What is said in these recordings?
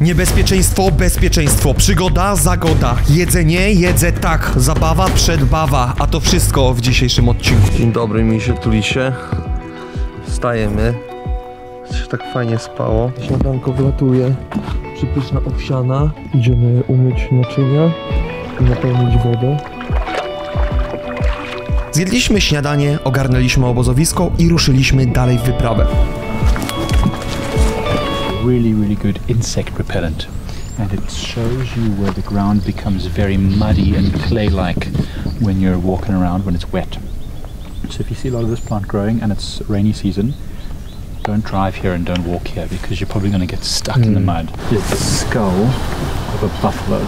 Niebezpieczeństwo, bezpieczeństwo, przygoda, zagoda, jedzenie, jedzę tak, zabawa, przedbawa, a to wszystko w dzisiejszym odcinku. Dzień dobry, misie, tulisie. Wstajemy. Się tak fajnie spało. Śniadanko wlatuje, przypyszna owsiana. Idziemy umyć naczynia i napełnić wodę. Zjedliśmy śniadanie, ogarnęliśmy obozowisko i ruszyliśmy dalej w wyprawę. Really good insect repellent, and it shows you where the ground becomes very muddy and clay-like when you're walking around when it's wet. So if you see a lot of this plant growing and it's rainy season, don't drive here and don't walk here because you're probably going to get stuck in the mud. Here's the skull of a buffalo,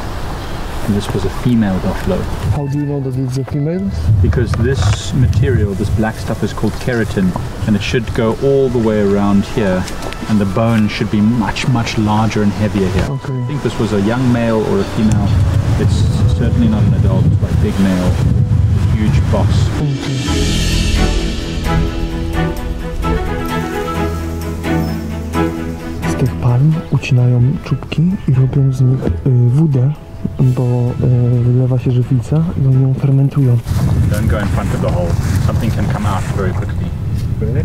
and this was a female buffalo. How do you know that it's a female? Because this material, this black stuff, is called keratin, and it should go all the way around here, and the bone should be much larger and heavier here. Okay. I think this was a young male or a female. It's certainly not an adult, it's like big male, huge boss. Z tych palm ucinają czubki i robią z nich wódę, bo wylewa się żywica i oni ją fermentują. Don't go in front of the hole. Something can come out very quickly. Really?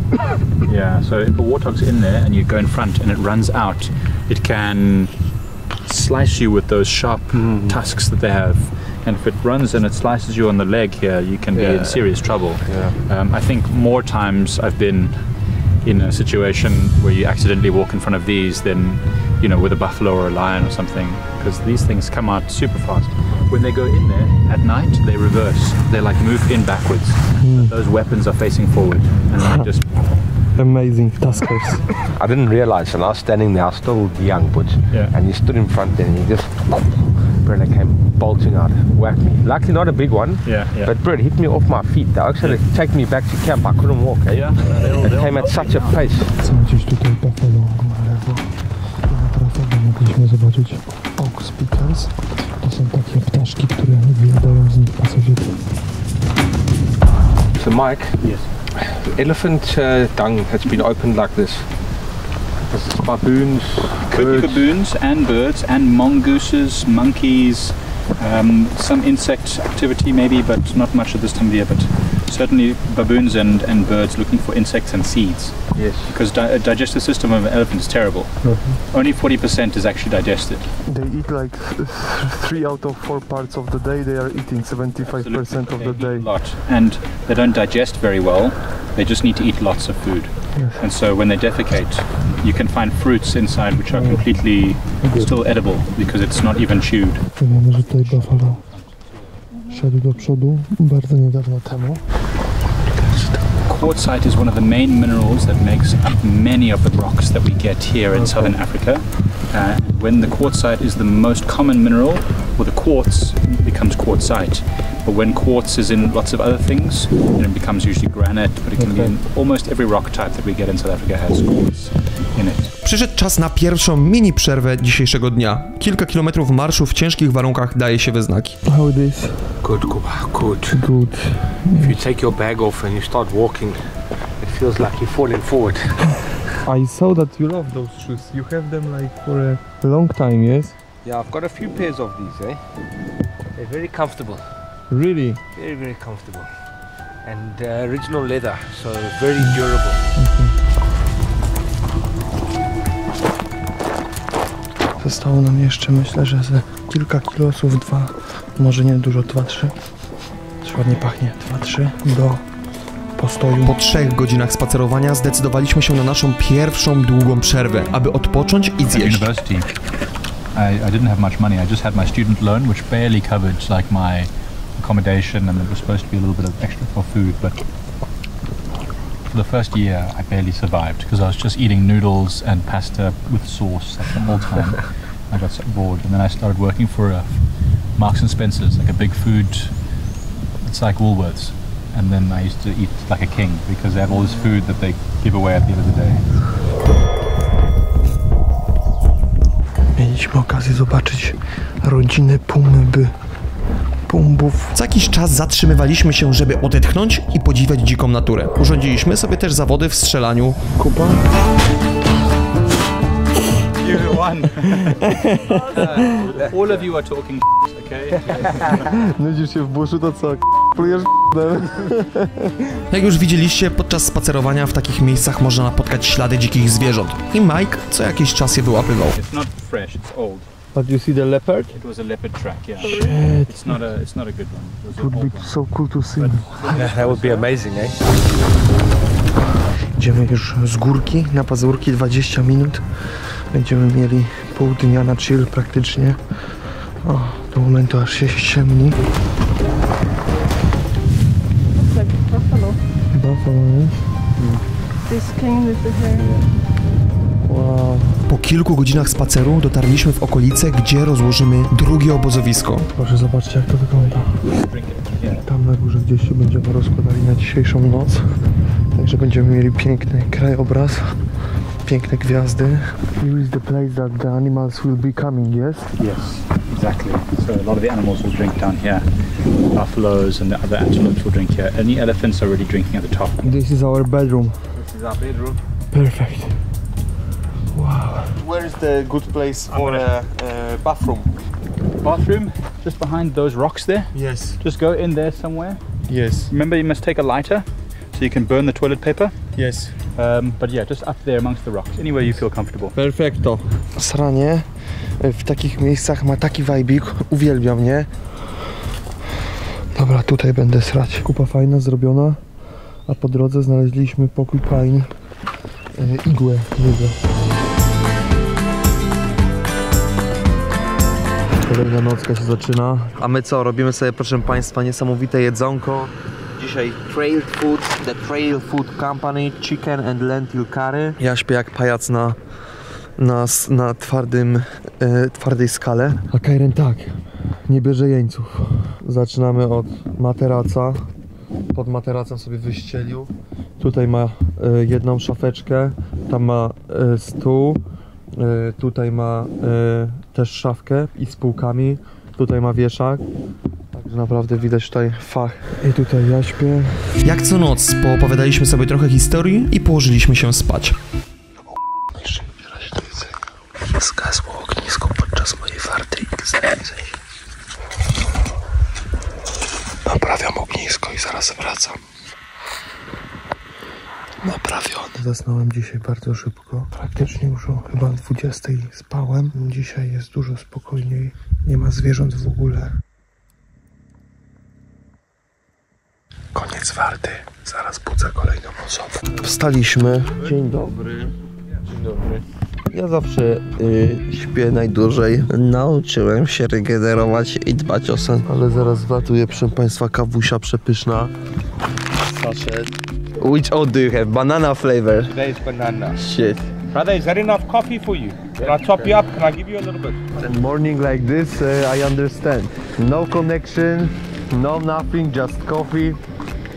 Yeah, so if a warthog's in there and you go in front and it runs out, it can slice you with those sharp tusks that they have. And if it runs and it slices you on the leg here, you can be in serious trouble. Yeah. I think more times I've been in a situation where you accidentally walk in front of these than, you know, with a buffalo or a lion or something, because these things come out super fast. When they go in there at night, they reverse. They like move in backwards. Those weapons are facing forward, and they just... Amazing tuskers. I didn't realize, and I was standing there, I was still young, but and he stood in front and he just, Brett came bolting out, whacked me. Luckily not a big one, but Brett hit me off my feet. They actually take me back to camp, I couldn't walk. It came at such a pace. Są gdzieś tutaj buffalo na lewo. Na prawo mogliśmy zobaczyć oak speakers. To są takie ptaszki, które wyjadają z nich pasożyty. So Mike, yes. The elephant dung has been opened like this. This is baboons, could be baboons and birds and mongooses, monkeys, some insect activity maybe, but not much at this time of year, but certainly baboons and birds looking for insects and seeds. Yes. Because digestive system of an elephant is terrible. Only 40% is actually digested. They eat like 3 out of 4 parts of the day. They are eating 75% of the day. A lot, and they don't digest very well. They just need to eat lots of food. Yes. And so when they defecate, you can find fruits inside which are completely still edible because it's not even chewed. Wiemy, że tutaj buffalo szedł do przodu bardzo niedawno temu. Quartzite is one of the main minerals that makes up many of the rocks that we get here in southern Africa. When the quartzite is the most common mineral, well, the quartz becomes quartzite. But when quartz is in lots of other things, then it becomes usually granite, but it can be in almost every rock type that we get in South Africa has quartz in it. Przyszedł czas na pierwszą mini przerwę dzisiejszego dnia. Kilka kilometrów marszu w ciężkich warunkach daje się we znaki. How it is? Good, good. Good. If you take your bag off and you start walking, it feels like you're falling forward. I saw that you love those shoes. You have them like for a long time, yes? Yeah, I've got a few pairs of these, eh? They're very comfortable. Really? Very comfortable. And original leather, so very durable. Zostało nam jeszcze, myślę, że ze kilka kilosów, 2, może nie dużo, 2-3. Ładnie pachnie, 2-3 do postoju. Po 3 godzinach spacerowania zdecydowaliśmy się na naszą pierwszą długą przerwę, aby odpocząć i zjeść. I didn't have much money. I just had my student loan, which barely covered like my accommodation, and there was supposed to be a little bit of extra for food, but for the first year I barely survived because I was just eating noodles and pasta with sauce like the whole time. I got so bored, and then I started working for Marks and Spencer's, like a big food, it's like Woolworths, and then I used to eat like a king because they have all this food that they give away at the end of the day. Mieliśmy okazję zobaczyć rodzinę pumbów. Co jakiś czas zatrzymywaliśmy się, żeby odetchnąć i podziwiać dziką naturę. Urządziliśmy sobie też zawody w strzelaniu. Kupa? Everyone. All of you are talking okay? Nudzisz się w buszu, to co? Plujesz Jak już widzieliście, podczas spacerowania w takich miejscach można napotkać ślady dzikich zwierząt. I Mike co jakiś czas je wyłapywał. It's not fresh, it's old. But you see the leopard? It was a leopard track, yeah. Shit. It's not a good one. It would be so cool to see. That would be amazing, eh? Idziemy już z górki na pazurki, 20 minut. Będziemy mieli pół dnia na chill praktycznie. O, do momentu aż się ściemni. Buffalo. Buffalo, nie? This came with the hair. Wow. Po kilku godzinach spaceru dotarliśmy w okolice, gdzie rozłożymy drugie obozowisko. Proszę zobaczcie, jak to wygląda. Tam na górze gdzieś się będziemy rozkładali na dzisiejszą noc. Także będziemy mieli piękny krajobraz, piękne gwiazdy. Here is the place that the animals will be coming, yes? Yes, exactly. So a lot of the animals will drink down here. Buffaloes and the other antelopes will drink here. And the elephants are already drinking at the top. This is our bedroom. This is our bedroom. Perfect. Wow. Where is the good place for a bathroom? Bathroom, just behind those rocks there. Yes. Just go in there somewhere. Yes. Remember, you must take a lighter so you can burn the toilet paper. Yes. But yeah, just up there amongst the rocks, anywhere you feel comfortable. Perfecto. Sranie w takich miejscach ma taki vibe'ik, uwielbiam, nie? Dobra, tutaj będę srać. Kupa fajna, zrobiona, a po drodze znaleźliśmy pokój pań, igłę. Kolejna nocka się zaczyna. A my co? Robimy sobie, proszę Państwa, niesamowite jedzonko. Dzisiaj trail food, the Trail Food Company, chicken and lentil curry. Ja śpię jak pajac na twardej skale. A Kajren tak, nie bierze jeńców. Zaczynamy od materaca. Pod materacem sobie wyścielił. Tutaj ma jedną szafeczkę, tam ma stół. Tutaj ma też szafkę i z półkami. Tutaj ma wieszak. Także naprawdę widać tutaj fach. I tutaj ja śpię. Jak co noc poopowiadaliśmy sobie trochę historii i położyliśmy się spać. Jeszcze wybiera się do jedzenia. Zgasło ognisko podczas mojej warty XD. Naprawiam ognisko i zaraz wracam. Naprawiony. Zasnąłem dzisiaj bardzo szybko. Praktycznie już o chyba 20 spałem. Dzisiaj jest dużo spokojniej. Nie ma zwierząt w ogóle. Koniec warty. Zaraz budzę kolejną osobę. Wstaliśmy. Dzień dobry. Dzień dobry. Ja zawsze śpię najdłużej. Nauczyłem się regenerować i dbać o sen. Ale zaraz wlatuje, proszę Państwa, kawusia przepyszna. Sachet. Which oat do you have? Banana flavor. Today is banana. Shit. Brother, is that enough coffee for you? Can I top you up? Can I give you a little bit? A morning like this, I understand. No connection, no nothing, just coffee.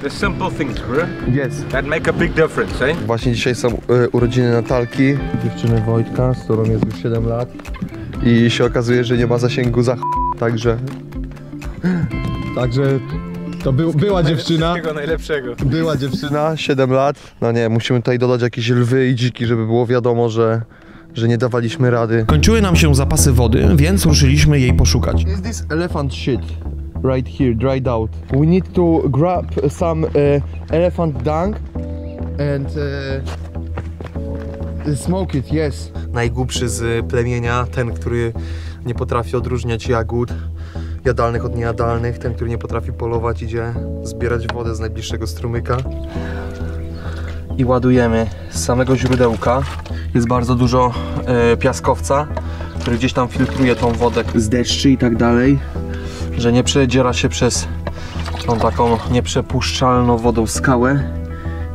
The simple things, bro. Yes. That make a big difference, eh? Właśnie dzisiaj są urodziny Natalki, dziewczyny Wojtka, z którą jest już 7 lat. I się okazuje, że nie ma zasięgu za także to była dziewczyna. Najlepszego. Była dziewczyna, 7 lat. No nie, musimy tutaj dodać jakieś lwy i dziki, żeby było wiadomo, że nie dawaliśmy rady. Kończyły nam się zapasy wody, więc ruszyliśmy jej poszukać. Is this elephant shit? Right here, dried out. We need to grab some elephant dung and smoke it, yes. Najgłupszy z plemienia, ten, który nie potrafi odróżniać jagód jadalnych od niejadalnych, ten, który nie potrafi polować, idzie zbierać wodę z najbliższego strumyka. I ładujemy z samego źródełka. Jest bardzo dużo piaskowca, który gdzieś tam filtruje tą wodę z deszczy i tak dalej, że nie przedziera się przez tą taką nieprzepuszczalną wodą skałę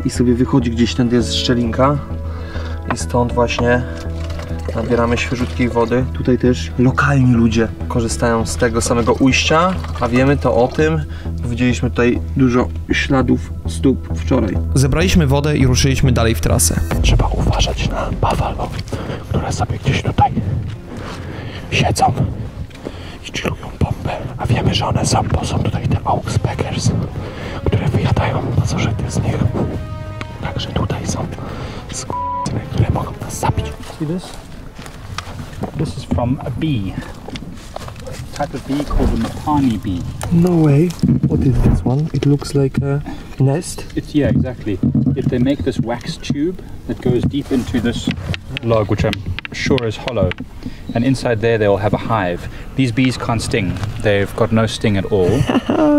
i sobie wychodzi gdzieś, tędy jest szczelinka i stąd właśnie nabieramy świeżutkiej wody. Tutaj też lokalni ludzie korzystają z tego samego ujścia, a wiemy to o tym, bo widzieliśmy tutaj dużo śladów stóp wczoraj. Zebraliśmy wodę i ruszyliśmy dalej w trasę. Trzeba uważać na buffalo, które sobie gdzieś tutaj siedzą i chillują bombę, a wiemy, że one są, bo są tutaj te oxpeckers, które wyjadają pasożyty z nich. Także tutaj są skurwysyny, które mogą nas zabić. See this? This is from a bee. A type of bee called the mapani bee. No way. What is this one? It looks like a nest. Yeah, exactly. They make this wax tube that goes deep into this log, which I'm sure is hollow. And inside there they'll have a hive. These bees can't sting. They've got no sting at all.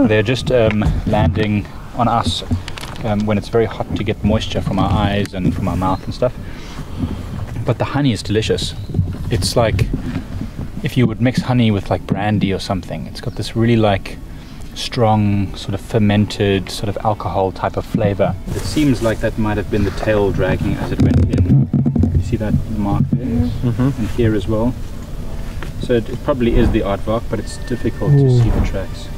They're just landing on us when it's very hot to get moisture from our eyes and from our mouth and stuff. But the honey is delicious. It's like if you would mix honey with like brandy or something. It's got this really like strong sort of fermented sort of alcohol type of flavor. It seems like that might have been the tail dragging as it went in. You see that mark there? Mm-hmm. And here as well. So it probably is the aardvark, but it's difficult to see the tracks.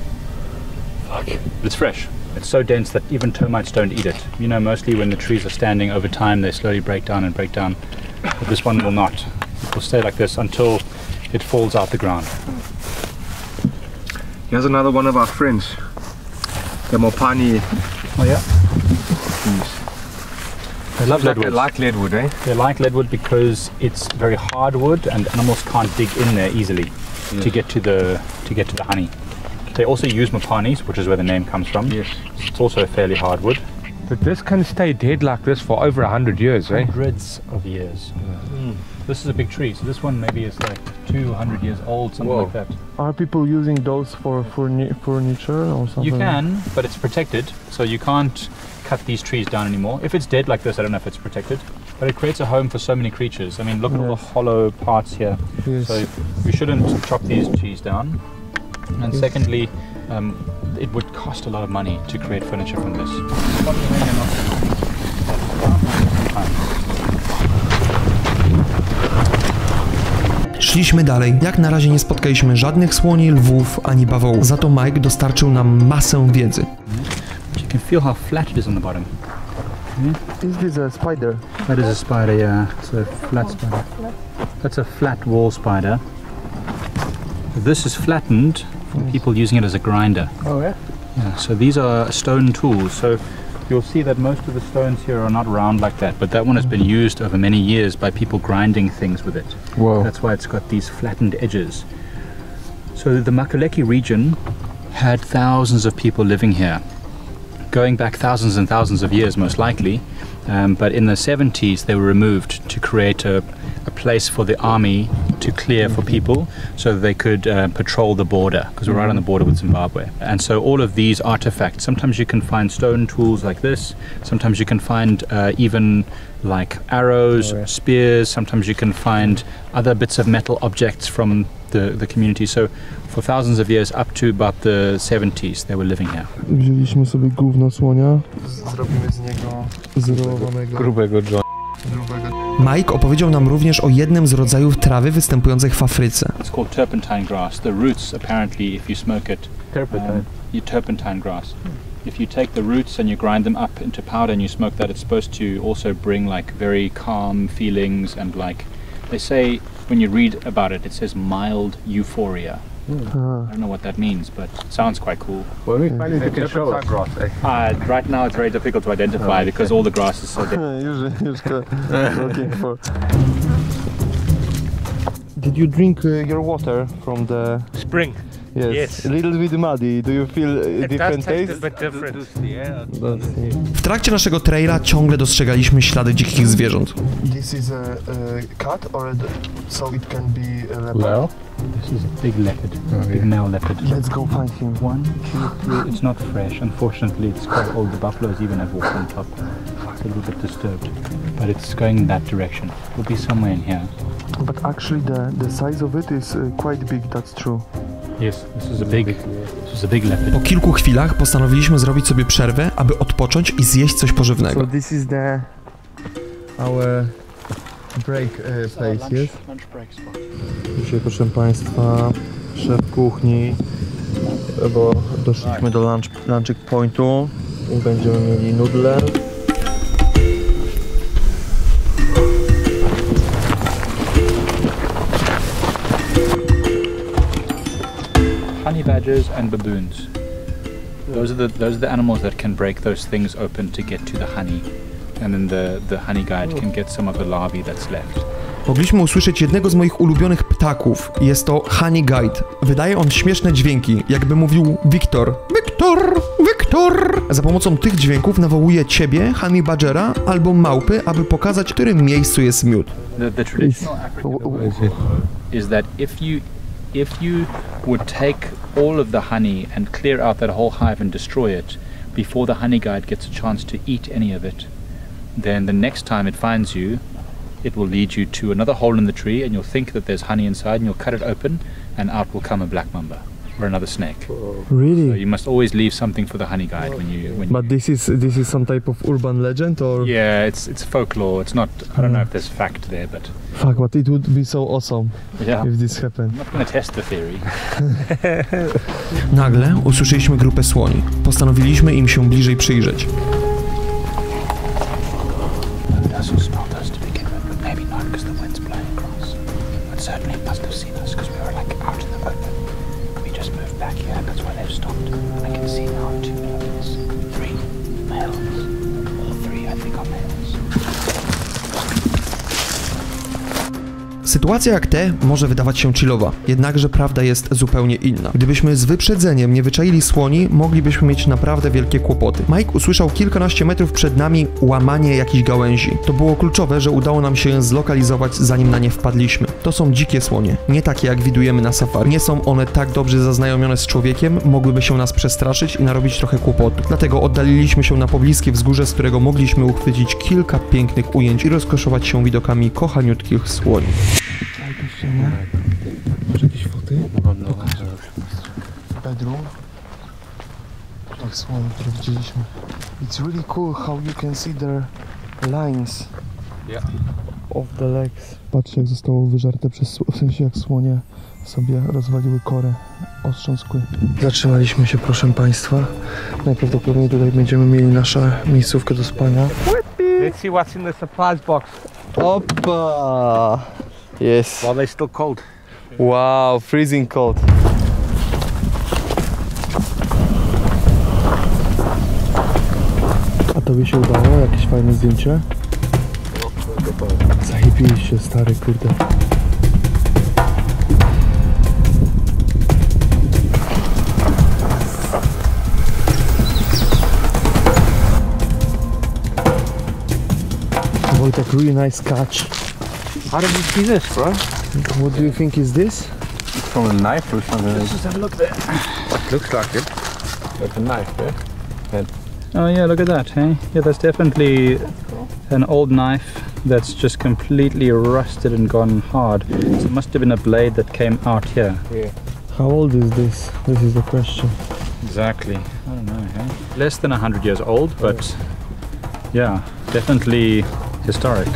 Fuck. But it's fresh. It's so dense that even termites don't eat it. You know, mostly when the trees are standing over time, they slowly break down and break down. But this one will not. It will stay like this until it falls out the ground. Here's another one of our friends. The Mopani. Oh yeah? They love leadwood. They like leadwood, eh? They like leadwood because it's very hard wood and animals can't dig in there easily to get to the honey. They also use mapanis, which is where the name comes from. Yes. It's also fairly hard wood. But this can stay dead like this for over 100 years, eh? Hundreds of years. This is a big tree, so this one maybe is like 200 years old, something like that. Are people using those for furniture or something? You can, but it's protected, so you can't cut these trees down anymore. If it's dead like this, I don't know if it's protected, but it creates a home for so many creatures. I mean, look at all the hollow parts here. Yes. So you shouldn't chop these trees down. And secondly, it would cost a lot of money to create furniture from this. Szliśmy dalej. Jak na razie nie spotkaliśmy żadnych słoni, lwów ani bawołów. Za to Mike dostarczył nam masę wiedzy. You can feel how flat it is on the bottom. Is this a spider? That is a spider, yeah. It's a flat spider. That's a flat wall spider. This is flattened from people using it as a grinder. Oh yeah? Yeah, so these are stone tools. So you'll see that most of the stones here are not round like that, but that one has been used over many years by people grinding things with it. Wow. That's why it's got these flattened edges. So the Makaleki region had thousands of people living here, going back thousands and thousands of years most likely, but in the 70s they were removed to create a place for the army to clear for people so that they could patrol the border, because we're right on the border with Zimbabwe. And so all of these artifacts, sometimes you can find stone tools like this, sometimes you can find even like arrows, spears, sometimes you can find other bits of metal objects from the community. So for thousands of years, up to about the 70s, they were living here. Wzięliśmy sobie gówno słonia. Zrobimy z niego zrolowanego grubego John. Mike opowiedział nam również o jednym z rodzajów trawy występujących w Afryce. It's called turpentine grass. The roots, apparently, if you smoke it, turpentine grass. If you take the roots and you grind them up into powder and you smoke that, it's supposed to also bring like very calm feelings and like, they say when you read about it, it says mild euphoria. I don't know what that means, but it sounds quite cool. Well, we find it can show us. Right now it's very difficult to identify because all the grass is so dead. Looking for. Did you drink your water from the spring? Yes. A little bit muddy. Do you feel a different taste? A bit different. W trakcie naszego traila ciągle dostrzegaliśmy ślady dzikich zwierząt. This is a cat, or so it can be a leopard. Well, this is a big leopard, big male leopard. Let's go find him. 1, 2, 3. It's not fresh. Unfortunately, it's quite old. The buffaloes even have walked on top. It's a little bit disturbed, but it's going in that direction. It'll be somewhere in here. But actually, the size of it is quite big. That's true. Yes, this is a big leopard. Po kilku chwilach postanowiliśmy zrobić sobie przerwę, aby odpocząć i zjeść coś pożywnego. So this is our break place, yes? Lunch break spot. Dzisiaj, proszę Państwa, szef kuchni, bo doszliśmy do lunch pointu i będziemy mieli nudle. Honey badgers and baboons. Those are the animals that can break those things open to get to the honey, and then the honey guide can get some of the larvae that's left. Mogliśmy usłyszeć jednego z moich ulubionych ptaków. Jest to honey guide. Wydaje on śmieszne dźwięki, jakby mówił Wiktor. Wiktor! Wiktor! Za pomocą tych dźwięków nawołuje ciebie, honey badgera albo małpy, aby pokazać, w którym miejscu jest miód. The traditional African is that if you would take all of the honey and clear out that whole hive and destroy it before the honey guide gets a chance to eat any of it, then the next time it finds you, it will lead you to another hole in the tree and you'll think that there's honey inside and you'll cut it open and out will come a black mamba or another snake. Really? So you must always leave something for the honey guide when But this is some type of urban legend, or? Yeah, it's folklore. It's not. I don't know if there's fact there, but Fuck, but it would be so awesome if this happened. I'm not going to test the theory. Nagle usłyszeliśmy grupę słoni. Postanowiliśmy im się bliżej przyjrzeć. Sytuacja jak te może wydawać się chillowa, jednakże prawda jest zupełnie inna. Gdybyśmy z wyprzedzeniem nie wyczaili słoni, moglibyśmy mieć naprawdę wielkie kłopoty. Mike usłyszał kilkanaście metrów przed nami łamanie jakichś gałęzi. To było kluczowe, że udało nam się zlokalizować, zanim na nie wpadliśmy. To są dzikie słonie, nie takie jak widujemy na safari. Nie są one tak dobrze zaznajomione z człowiekiem, mogłyby się nas przestraszyć i narobić trochę kłopotu. Dlatego oddaliliśmy się na pobliskie wzgórze, z którego mogliśmy uchwycić kilka pięknych ujęć i rozkoszować się widokami kochaniutkich słoni. Nie? Masz jakieś foty? Pokaż. Bedroom. Tak, słoń, które widzieliśmy. It's really cool how you can see their lines. Yeah. Of the legs. Patrzcie, jak zostało wyżarte przez, w sensie jak słonie sobie rozwaliły korę, ostrząc kły. Zatrzymaliśmy się, proszę Państwa. Najprawdopodobniej tutaj będziemy mieli naszą miejscówkę do spania. Let's see what's in the surprise box. Opa! Yes. While they're still cold. Wow, freezing cold. A tobie się udało? Jakieś fajne zdjęcie? Zajebiście, stary, kurde. Wojtek, really nice catch. How did you see this, bro? What do you think is this? It's from a knife or something. Let's just have a look there. Looks like it. Like a knife, yeah? Oh yeah, look at that, hey? Yeah, that's definitely an old knife that's just completely rusted and gone hard. So it must have been a blade that came out here. Yeah. How old is this? This is the question. Exactly. I don't know, hey? Less than 100 years old, but yeah, definitely historic.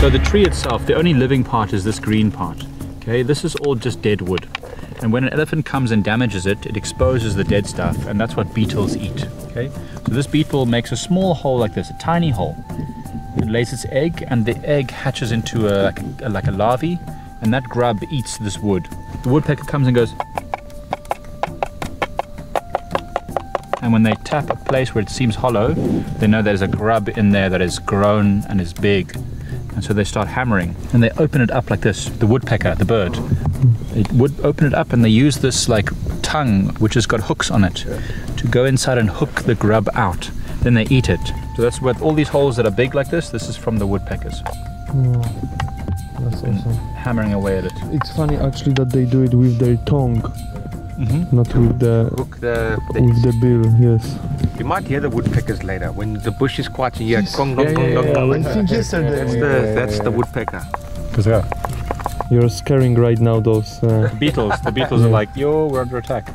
So the tree itself, the only living part is this green part. Okay, this is all just dead wood. And when an elephant comes and damages it, it exposes the dead stuff, and that's what beetles eat. Okay, so this beetle makes a small hole like this, a tiny hole. It lays its egg, and the egg hatches into like a larvae, and that grub eats this wood. The woodpecker comes and goes, and when they tap a place where it seems hollow, they know there's a grub in there that is grown and is big. And so they start hammering, and they open it up like this. The woodpecker, the bird, they would open it up, and they use this like tongue, which has got hooks on it, to go inside and hook the grub out. Then they eat it. So that's what all these holes that are big like this is from the woodpeckers. Oh, that's awesome. Hammering away at it. It's funny actually that they do it with their tongue, not with the Hook the bill. Yes. You might hear the woodpeckers later when the bush is quiet. You hear gong, gong, gong, gong, gong. I think yesterday. That's the woodpecker. You're scaring right now those. Beetles. The beetles are like, yo, we're under attack.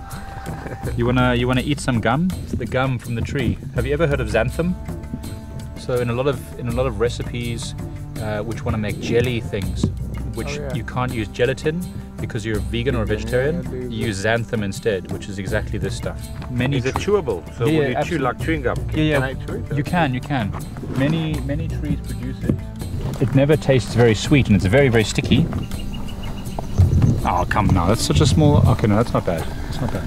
You wanna eat some gum? It's the gum from the tree. Have you ever heard of xanthan? So in a lot of recipes, which want to make jelly things, which you can't use gelatin because you're a vegan or a vegetarian, you use xanthan instead, which is exactly this stuff. Is it chewable? So will you chew like chewing gum? Yeah, Can I chew it? you can. Many trees produce it. It never tastes very sweet, and it's very, very sticky. Oh, come now, that's such a small... Okay, no, that's not bad. It's not bad.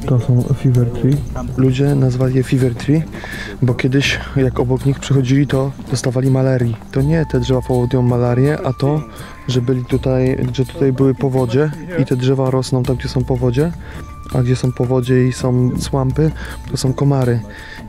To są fever tree. Ludzie nazwali je fever tree, Bo kiedyś jak obok nich przechodzili, to dostawali malarii. To nie te drzewa powodują malarię, a to, że tutaj były powodzie i te drzewa rosną tam, gdzie są powodzie, a gdzie są powodzie i są słampy, to są komary.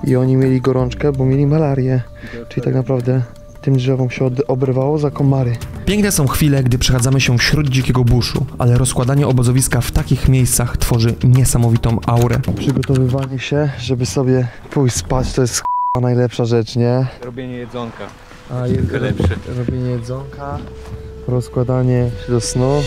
I oni mieli gorączkę, bo mieli malarię. Czyli tak naprawdę tym drzewom się obrywało za komary. Piękne są chwile, gdy przechadzamy się wśród dzikiego buszu, ale rozkładanie obozowiska w takich miejscach tworzy niesamowitą aurę. Przygotowywanie się, żeby sobie pójść spać, to jest najlepsza rzecz, nie? Robienie jedzonka. A lepsze. Robienie jedzonka, rozkładanie się do snu.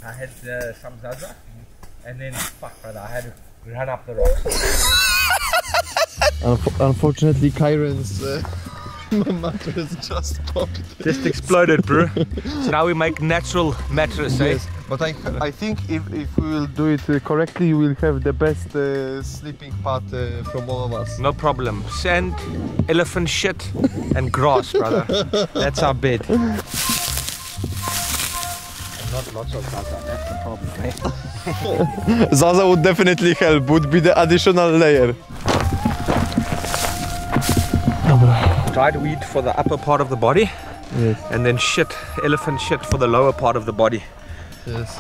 I had some zaza, and then fuck, brother, I had to run up the rocks. Unfortunately, Kyron's mattress just popped. Just exploded, bro. So now we make natural mattress, eh? Yes, but I think if we will do it correctly, we will have the best sleeping pad from all of us. No problem. Sand, elephant shit, and grass, brother. That's our bed. Not lots of Zaza, that's the problem, eh? Zaza would definitely help, would be the additional layer. Dried wheat for the upper part of the body, yes, and then shit, elephant shit for the lower part of the body. yes.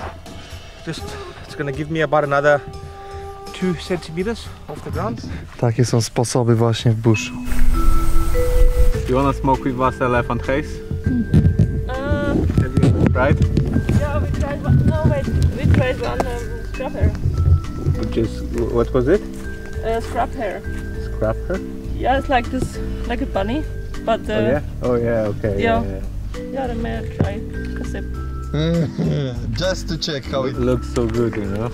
It's gonna give me about another 2 centimeters off the ground. Takie są sposoby właśnie w buszu. You wanna smoke with us elephant haze? Have you tried? Yeah, we tried one. No, wait, we tried one scrap hair. Which is, what was it? Scrap hair. Scrap hair? Yeah, it's like this, like a bunny, but Oh yeah, okay. Yeah. Yeah, the may try a sip. Just to check how It looks so good, you know.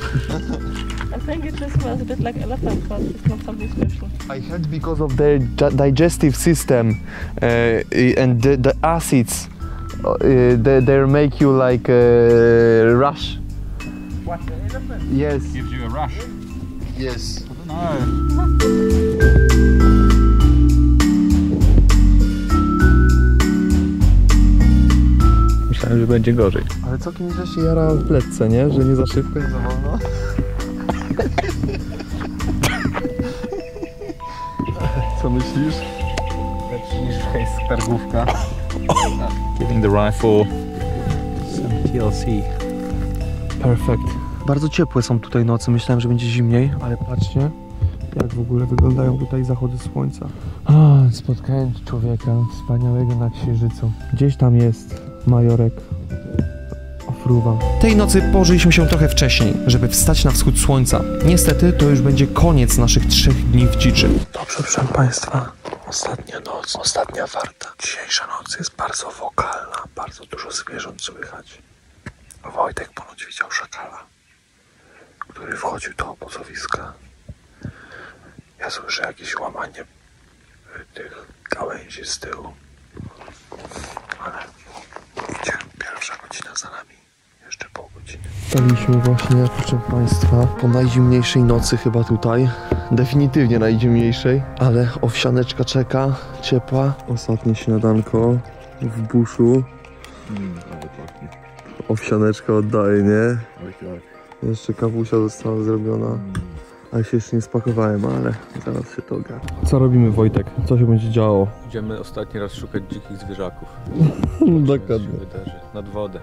I think it just smells a bit like elephant, but it's not something special. I had because of their digestive system and the acids, they make you like rush. What, the elephant? Yes, Gives you a rush. yes. No. Myślałem, że będzie gorzej. Ale całkiem nieźle się jara w pletce, nie? Że nie za szybko, nie za wolno. Co myślisz? Lepszy niż hejs targówka. Giving the rifle some TLC. Perfekt. Bardzo ciepłe są tutaj noce, myślałem, że będzie zimniej, ale patrzcie, jak w ogóle wyglądają tutaj zachody słońca. Spotkałem człowieka wspaniałego na księżycu. Gdzieś tam jest majorek. Fruwa. Tej nocy położyliśmy się trochę wcześniej, żeby wstać na wschód słońca. Niestety to już będzie koniec naszych 3 dni w dziczy. Dobrze, proszę Państwa, ostatnia noc, ostatnia warta. Dzisiejsza noc jest bardzo wokalna, bardzo dużo zwierząt słychać. Wojtek ponoć widział szakala, który wchodził do obozowiska. Ja słyszę jakieś łamanie tych gałęzi z tyłu, ale pierwsza godzina za nami, jeszcze pół godziny. Staliśmy właśnie, proszę Państwa, po najzimniejszej nocy chyba tutaj. Definitywnie najzimniejszej, ale owsianeczka czeka, ciepła. Ostatnie śniadanko w buszu. Owsianeczka oddaje, nie? Jeszcze kawusia została zrobiona. A ja się jeszcze nie spakowałem, ale zaraz się to ogarnie. Co robimy, Wojtek? Co się będzie działo? Idziemy ostatni raz szukać dzikich zwierzaków. Dokładnie. Co się wydarzy. Nad wodę.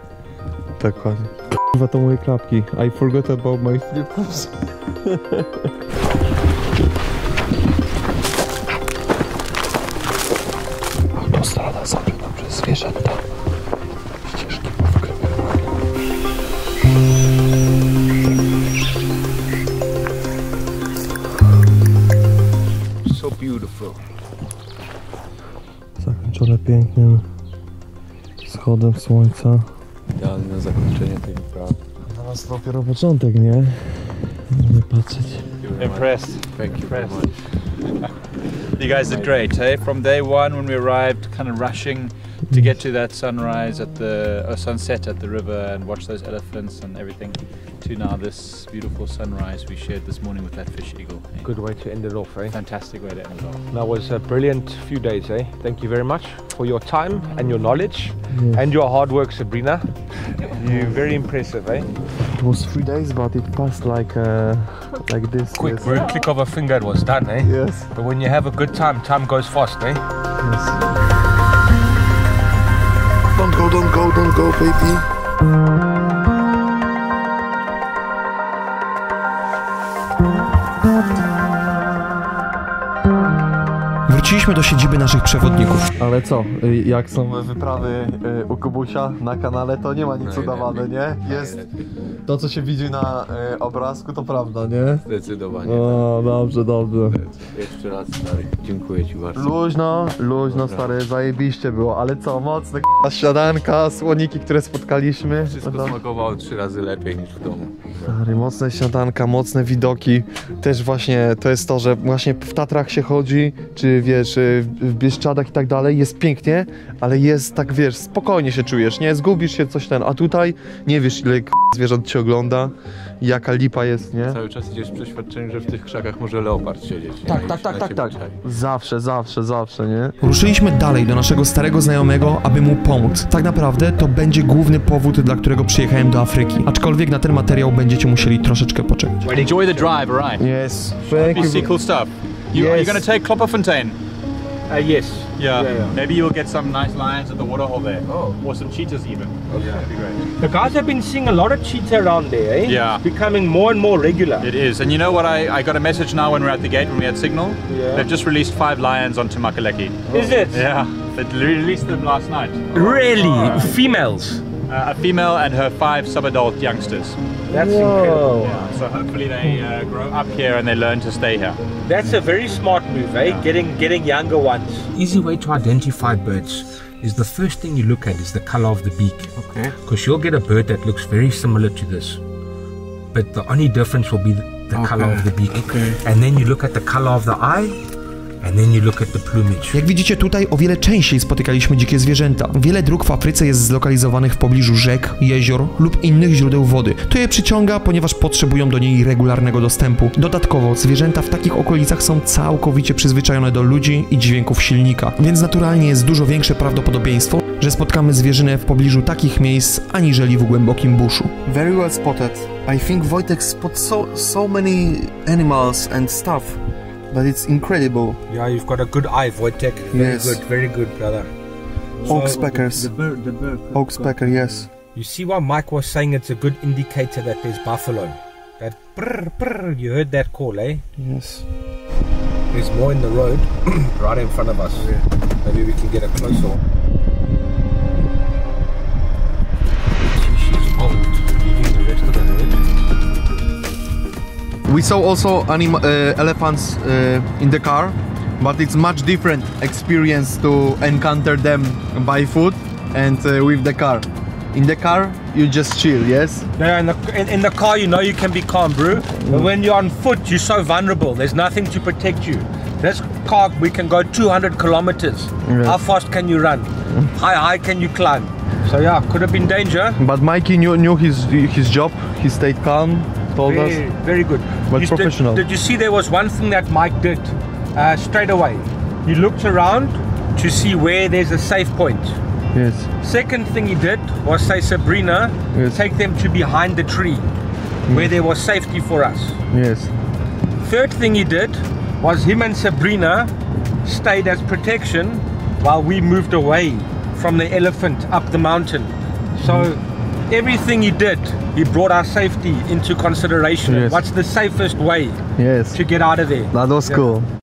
Dokładnie. Kurwa, to moje klapki. I forgot about my slippers. Autostrada zabrana przez zwierzęta. Ścieżki powkrywane. So beautiful. Zakończone pięknym wschodem słońca. Idealne zakończenie tej wyprawy. Dla nas to dopiero początek, nie? Możemy patrzeć. Impressed. Thank you very much. You guys did great, hey? From day one when we arrived, kind of rushing to get to that sunrise at the sunset at the river and watch those elephants and everything, to now this beautiful sunrise we shared this morning with that fish eagle. Eh? Good way to end it off, eh? Fantastic way to end it off. That was a brilliant few days, eh? Thank you very much for your time and your knowledge and your hard work, Sabrina. You're very impressive, eh? It was 3 days, but it passed like this. Quick, yes. very click of a finger it was done, eh? Yes. But when you have a good time, time goes fast, eh? Yes. Don't go, baby. Wróciliśmy do siedziby naszych przewodników. Ale co, jak są wyprawy u Kubusia na kanale, to nie ma nic udawane, nie? Jest to, co się widzi na obrazku, to prawda, nie? Zdecydowanie. O, dobrze, dobrze. Jeszcze raz, stary, dziękuję ci bardzo. Luźno, stary, zajebiście było, ale co, mocne k***a śniadanka, słoniki, które spotkaliśmy. Wszystko smakowało 3 razy lepiej niż w domu. Stary, mocne śniadanka, mocne widoki. Też właśnie to jest to, że właśnie w Tatrach się chodzi, czy wiesz, w Bieszczadach i tak dalej, jest pięknie, ale jest tak, wiesz, spokojnie się czujesz, nie? Zgubisz się, coś ten, a tutaj nie wiesz, ile zwierząt cię ogląda, jaka lipa jest, nie? Cały czas idziesz z przeświadczeniem, że w tych krzakach może leopard siedzieć. Tak. Zawsze, nie? Ruszyliśmy dalej do naszego starego znajomego, aby mu pomóc. Tak naprawdę to będzie główny powód, dla którego przyjechałem do Afryki. Aczkolwiek na ten materiał będziecie musieli troszeczkę poczekać. Well, enjoy the drive, alright? Yes, thank You see you. cool stuff. Are you going to take Klopperfontein? Yes. Yeah. Maybe you'll get some nice lions at the waterhole there. Oh. Or some cheetahs even. Okay. That'd be great. The guys have been seeing a lot of cheetah around there, eh? Yeah. It's becoming more and more regular. It is. And you know what? I got a message now when we're at the gate, when we had signal. Yeah. They've just released 5 lions onto Makaleki. Is it? Yeah. They released them last night. Really? Females? A female and her 5 sub-adult youngsters. That's incredible. Yeah. So hopefully they grow up here and they learn to stay here. That's a very smart move, eh? Getting younger ones. Easy way to identify birds is the first thing you look at is the color of the beak. Okay. Because you'll get a bird that looks very similar to this, but the only difference will be the color of the beak. Okay. And then you look at the color of the eye, and then you look at the plumage. Jak widzicie tutaj o wiele częściej spotykaliśmy dzikie zwierzęta. Wiele dróg w Afryce jest zlokalizowanych w pobliżu rzek, jezior lub innych źródeł wody. To je przyciąga, ponieważ potrzebują do niej regularnego dostępu. Dodatkowo zwierzęta w takich okolicach są całkowicie przyzwyczajone do ludzi i dźwięków silnika, więc naturalnie jest dużo większe prawdopodobieństwo, że spotkamy zwierzynę w pobliżu takich miejsc, aniżeli w głębokim buszu. Very well spotted. I think Wojtek spot so many animals and stuff. But it's incredible. Yeah, you've got a good eye, Wojtek. Very good, brother. Oxpeckers. The bird. Oxpecker, yes. You see why Mike was saying it's a good indicator that there's buffalo. That brr, brr, you heard that call, eh? Yes. There's more in the road, right in front of us. Maybe we can get a closer one. She's old, leaving the rest of the herd. We saw also elephants in the car, but it's much different experience to encounter them by foot and with the car. In the car, you just chill, yes? Yeah, in the car, you know you can be calm, bro. But when you're on foot, you're so vulnerable. There's nothing to protect you. This car, we can go 200 kilometers. Yeah. How fast can you run? How high can you climb? So yeah, could have been danger. But Mikey knew his job. He stayed calm, told us. Very good. But professional. Did you see there was one thing that Mike did straight away? He looked around to see where there's a safe point. Yes. Second thing he did was say, Sabrina, take them to behind the tree where there was safety for us. Yes. Third thing he did was him and Sabrina stayed as protection while we moved away from the elephant up the mountain. So everything he did, he brought our safety into consideration. Yes. What's the safest way Yes. to get out of there? That was cool.